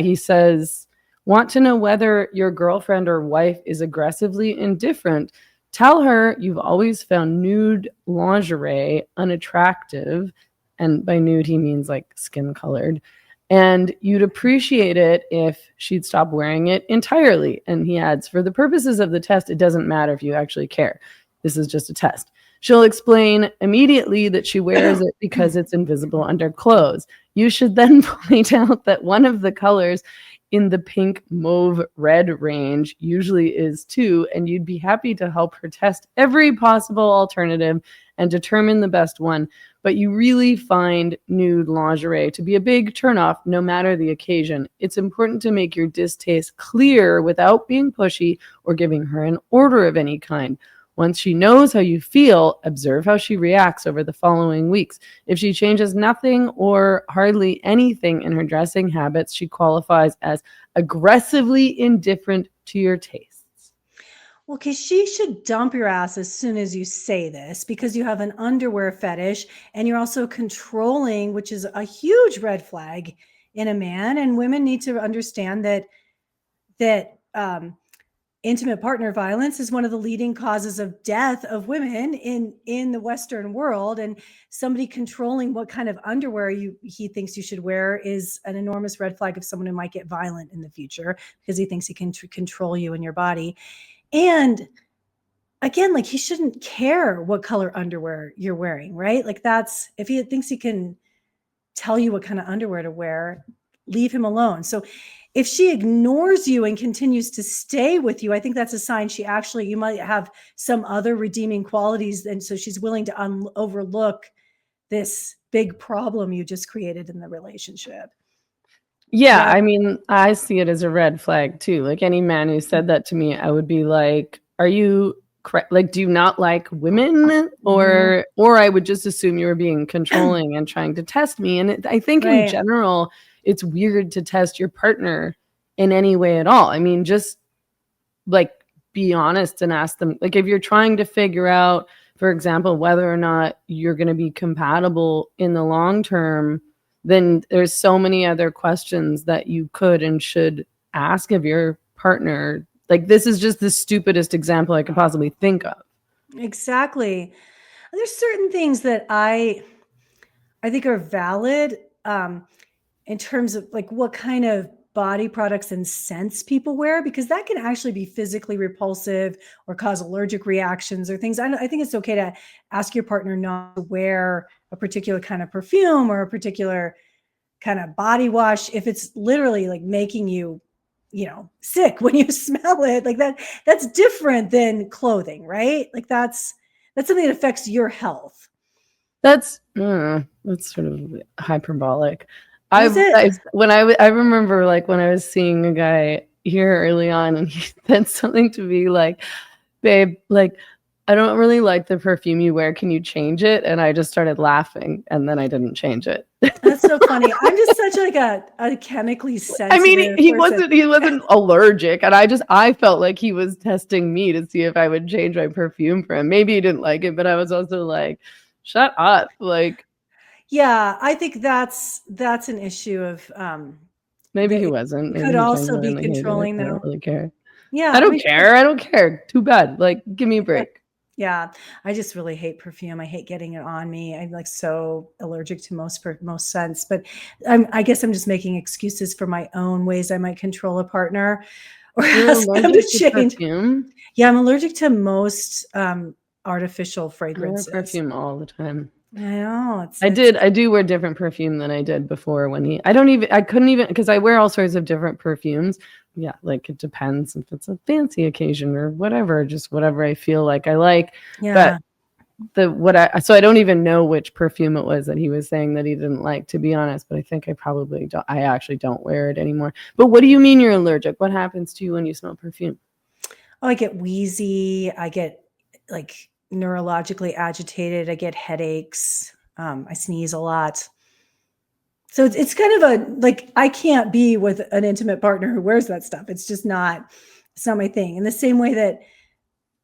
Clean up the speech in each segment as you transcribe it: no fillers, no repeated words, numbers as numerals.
He says, want to know whether your girlfriend or wife is aggressively indifferent? Tell her you've always found nude lingerie unattractive. And by nude, he means like skin colored. And you'd appreciate it if she'd stop wearing it entirely. And he adds, for the purposes of the test, it doesn't matter if you actually care. This is just a test. She'll explain immediately that she wears it because it's invisible under clothes. You should then point out that one of the colors in the pink, mauve, red range usually is too, and you'd be happy to help her test every possible alternative and determine the best one. But you really find nude lingerie to be a big turnoff no matter the occasion. It's important to make your distaste clear without being pushy or giving her an order of any kind. Once she knows how you feel, observe how she reacts over the following weeks. If she changes nothing or hardly anything in her dressing habits, she qualifies as aggressively indifferent to your tastes. Well, because she should dump your ass as soon as you say this, because you have an underwear fetish and you're also controlling, which is a huge red flag in a man. And women need to understand that intimate partner violence is one of the leading causes of death of women in the Western world. And somebody controlling what kind of underwear he thinks you should wear is an enormous red flag of someone who might get violent in the future because he thinks he can control you and your body. And again, like, he shouldn't care what color underwear you're wearing, right? Like, that's, if he thinks he can tell you what kind of underwear to wear, leave him alone. So if she ignores you and continues to stay with you, I think that's a sign you might have some other redeeming qualities. And so she's willing to overlook this big problem you just created in the relationship. Yeah, I mean, I see it as a red flag too. Like, any man who said that to me, I would be like, are you like, do you not like women? Or I would just assume you were being controlling and trying to test me. And I think in general, it's weird to test your partner in any way at all. I mean, just like, be honest and ask them, like, if you're trying to figure out, for example, whether or not you're going to be compatible in the long term, then there's so many other questions that you could and should ask of your partner. Like, this is just the stupidest example I could possibly think of. Exactly. There's certain things that I think are valid in terms of like what kind of body products and scents people wear, because that can actually be physically repulsive or cause allergic reactions or things. I think it's okay to ask your partner not to wear a particular kind of perfume or a particular kind of body wash if it's literally like making you sick when you smell it. Like that's different than clothing, right? Like that's something that affects your health. That's sort of hyperbolic. I remember, like, when I was seeing a guy here early on, and he said something to me like, babe, like, I don't really like the perfume you wear. Can you change it? And I just started laughing, and then I didn't change it. That's so funny. I'm just such like a chemically sensitive. I mean, he wasn't allergic, and I felt like he was testing me to see if I would change my perfume for him. Maybe he didn't like it, but I was also like, shut up. Like, yeah, I think that's an issue of maybe he wasn't. Maybe could he also be controlling though. I don't really care. Yeah, I don't care. Too bad. Like, give me a break. Yeah, I just really hate perfume. I hate getting it on me. I'm like so allergic to most scents. But I guess I'm just making excuses for my own ways I might control a partner or ask them to change. Perfume? Yeah, I'm allergic to most artificial fragrances. I wear perfume all the time. I know. I do wear different perfume than I did before I couldn't even, because I wear all sorts of different perfumes. Yeah, like, it depends if it's a fancy occasion or whatever, just whatever I feel like I like. Yeah. But so I don't even know which perfume it was that he was saying that he didn't like, to be honest, but I think I actually don't wear it anymore. But what do you mean you're allergic? What happens to you when you smell perfume? Oh, I get wheezy. I get like neurologically agitated. I get headaches. I sneeze a lot. So it's kind of like, I can't be with an intimate partner who wears that stuff. It's just not my thing. In the same way that,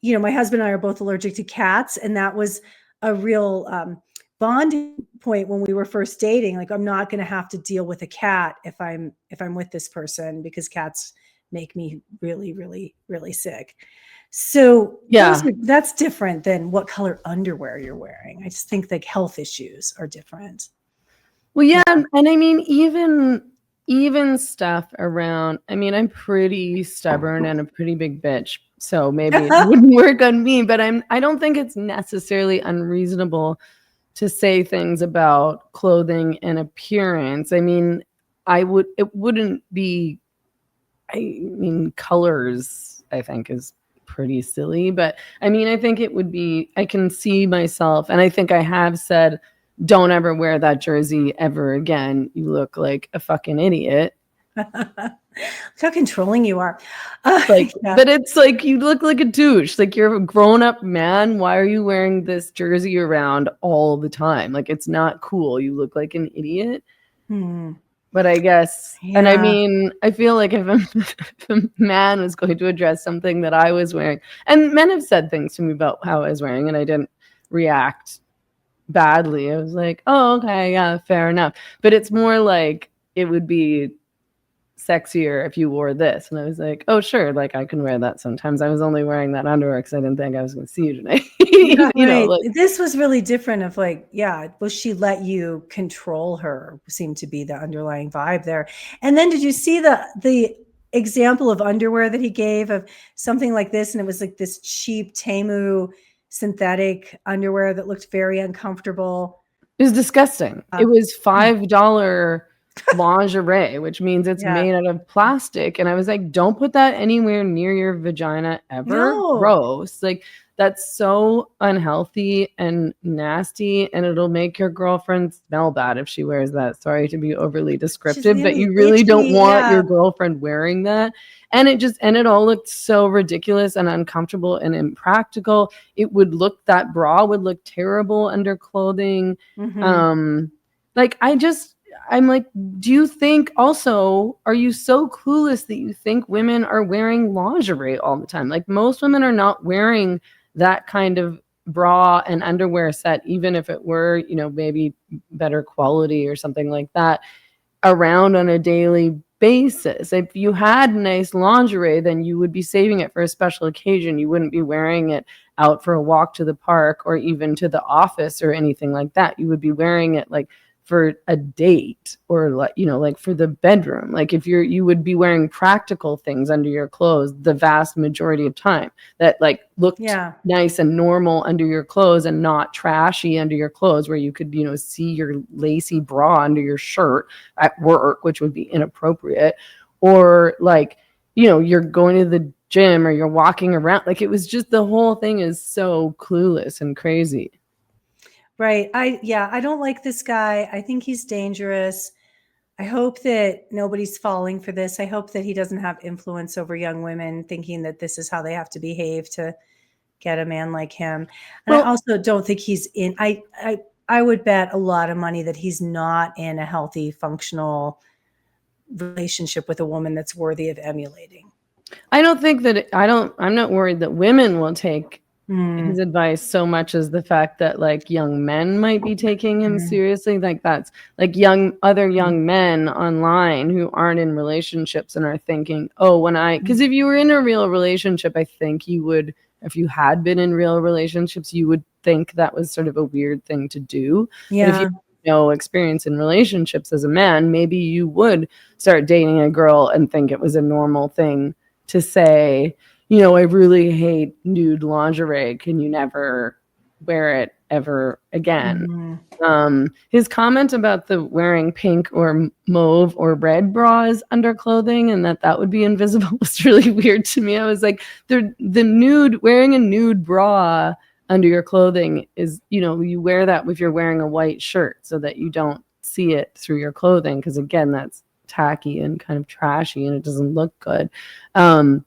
my husband and I are both allergic to cats. And that was a real bonding point when we were first dating. Like, I'm not going to have to deal with a cat if I'm with this person, because cats make me really, really, really sick. So that's different than what color underwear you're wearing. I just think like health issues are different. Well, yeah. And I mean, even stuff around, I mean, I'm pretty stubborn and a pretty big bitch, so maybe it wouldn't work on me, but I don't think it's necessarily unreasonable to say things about clothing and appearance. I mean, it wouldn't be, I mean, colors, I think, is pretty silly, but I mean, I think it would be, I can see myself, and I think I have said, don't ever wear that jersey ever again. You look like a fucking idiot. Look how controlling you are. But it's like, you look like a douche. Like, you're a grown-up man. Why are you wearing this jersey around all the time? Like, it's not cool. You look like an idiot. But I guess, and I mean, I feel like if a man was going to address something that I was wearing, and men have said things to me about how I was wearing, and I didn't react badly. I was like, oh, okay, yeah, fair enough. But it's more like, it would be sexier if you wore this. And I was like, oh, sure, like, I can wear that sometimes. I was only wearing that underwear because I didn't think I was going to see you tonight. You know, like, this was really different of like, will she let you control her, seemed to be the underlying vibe there. And then did you see the example of underwear that he gave of something like this? And it was like this cheap Temu synthetic underwear that looked very uncomfortable. It was disgusting. It was $5 lingerie, which means it's made out of plastic. And I was like, don't put that anywhere near your vagina ever. No. Gross. Like, that's so unhealthy and nasty, and it'll make your girlfriend smell bad if she wears that. Sorry to be overly descriptive, but you really don't want your girlfriend wearing that. And it all looked so ridiculous and uncomfortable and impractical. That bra would look terrible under clothing. Like, I'm like, do you think also, are you so clueless that you think women are wearing lingerie all the time? Like, most women are not wearing that kind of bra and underwear set, even if it were, you know, maybe better quality or something like that, around on a daily basis. If you had nice lingerie, then you would be saving it for a special occasion. You wouldn't be wearing it out for a walk to the park or even to the office or anything like that. You would be wearing it like for a date, or like, you know, like for the bedroom. Like, if you would be wearing practical things under your clothes the vast majority of time that like looked nice and normal under your clothes and not trashy under your clothes, where you could, you know, see your lacy bra under your shirt at work, which would be inappropriate. Or like, you know, you're going to the gym or you're walking around. Like, it was just, the whole thing is so clueless and crazy. Right. I don't like this guy. I think he's dangerous. I hope that nobody's falling for this. I hope that he doesn't have influence over young women, thinking that this is how they have to behave to get a man like him. And I also don't think he's in, I would bet a lot of money that he's not in a healthy, functional relationship with a woman that's worthy of emulating. I don't think that, I'm not worried that women will take his advice so much as the fact that like young men might be taking him seriously. Like, that's like other young men online who aren't in relationships and are thinking, oh, because if you were in a real relationship, I think you would, if you had been in real relationships, you would think that was sort of a weird thing to do. But if you have no experience in relationships as a man, maybe you would start dating a girl and think it was a normal thing to say, you know, I really hate nude lingerie. Can you never wear it ever again? His comment about the wearing pink or mauve or red bras under clothing and that would be invisible was really weird to me. I was like, wearing a nude bra under your clothing is, you know, you wear that if you're wearing a white shirt so that you don't see it through your clothing. Because again, that's tacky and kind of trashy and it doesn't look good. So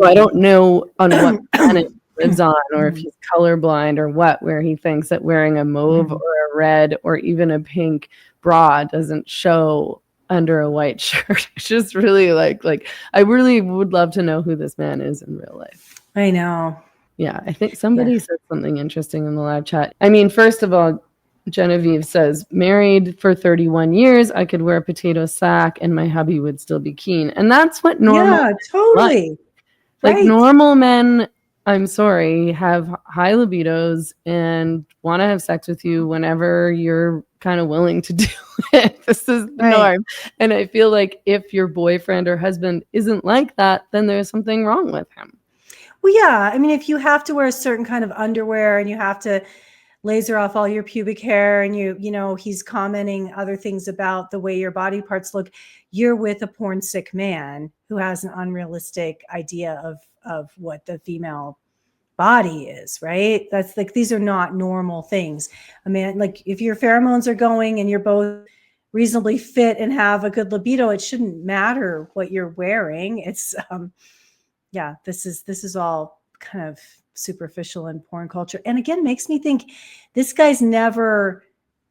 I don't know on what planet he lives on, or if he's colorblind or what, where he thinks that wearing a mauve or a red or even a pink bra doesn't show under a white shirt. It's just really like I really would love to know who this man is in real life. I know. Yeah, I think somebody said something interesting in the live chat. I mean, first of all, Genevieve says, married for 31 years, I could wear a potato sack and my hubby would still be keen. And that's what normal Yeah, like. totally. Like Right. normal men, I'm sorry, have high libidos and want to have sex with you whenever you're kind of willing to do it. This is the Right. norm. And I feel like if your boyfriend or husband isn't like that, then there's something wrong with him. Well, yeah. I mean, if you have to wear a certain kind of underwear and you have to laser off all your pubic hair and he's commenting other things about the way your body parts look, you're with a porn sick man who has an unrealistic idea of what the female body is, right? That's like, these are not normal things. I mean, like if your pheromones are going and you're both reasonably fit and have a good libido, it shouldn't matter what you're wearing. It's yeah, this is all kind of superficial in porn culture. And again, makes me think this guy's never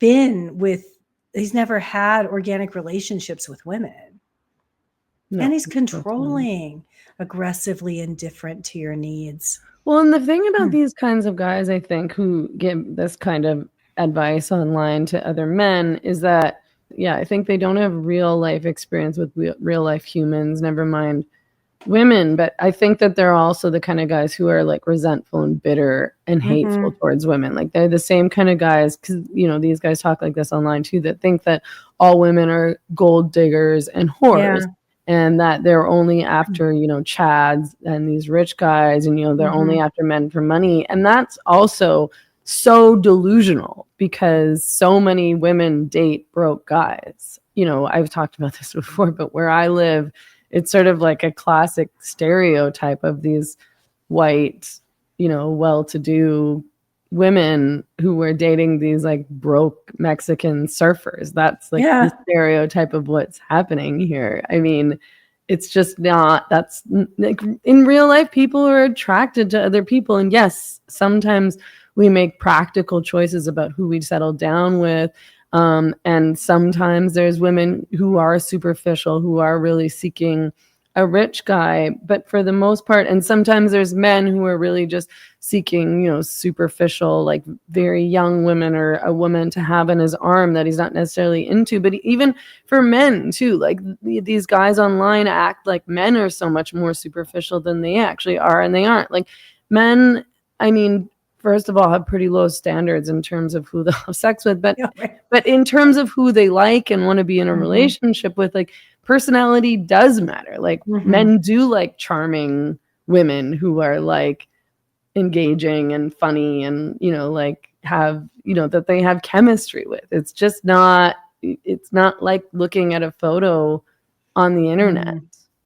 he's never had organic relationships with women. No, and he's controlling, aggressively indifferent to your needs. Well, and the thing about these kinds of guys, I think, who give this kind of advice online to other men is that, yeah, I think they don't have real life experience with real life humans, never mind women. But I think that they're also the kind of guys who are like resentful and bitter and hateful towards women. Like they're the same kind of guys, because, these guys talk like this online too, that think that all women are gold diggers and whores. Yeah. And that they're only after, chads and these rich guys, and, they're only after men for money. And that's also so delusional because so many women date broke guys. I've talked about this before, but where I live, it's sort of like a classic stereotype of these white, well-to-do women who were dating these like broke Mexican surfers. That's like the stereotype of what's happening here. I mean, it's just not, that's like in real life, people are attracted to other people. And yes, sometimes we make practical choices about who we settle down with. And sometimes there's women who are superficial, who are really seeking a rich guy, but for the most part, and sometimes there's men who are really just seeking, superficial, like very young women or a woman to have in his arm that he's not necessarily into. But even for men too, like these guys online act like men are so much more superficial than they actually are, and they aren't. Like men, I mean, first of all, have pretty low standards in terms of who they'll have sex with, but in terms of who they like and want to be in a relationship with, like personality does matter. Like men do like charming women who are like engaging and funny and, like have, that they have chemistry with. It's just not, it's not like looking at a photo on the internet.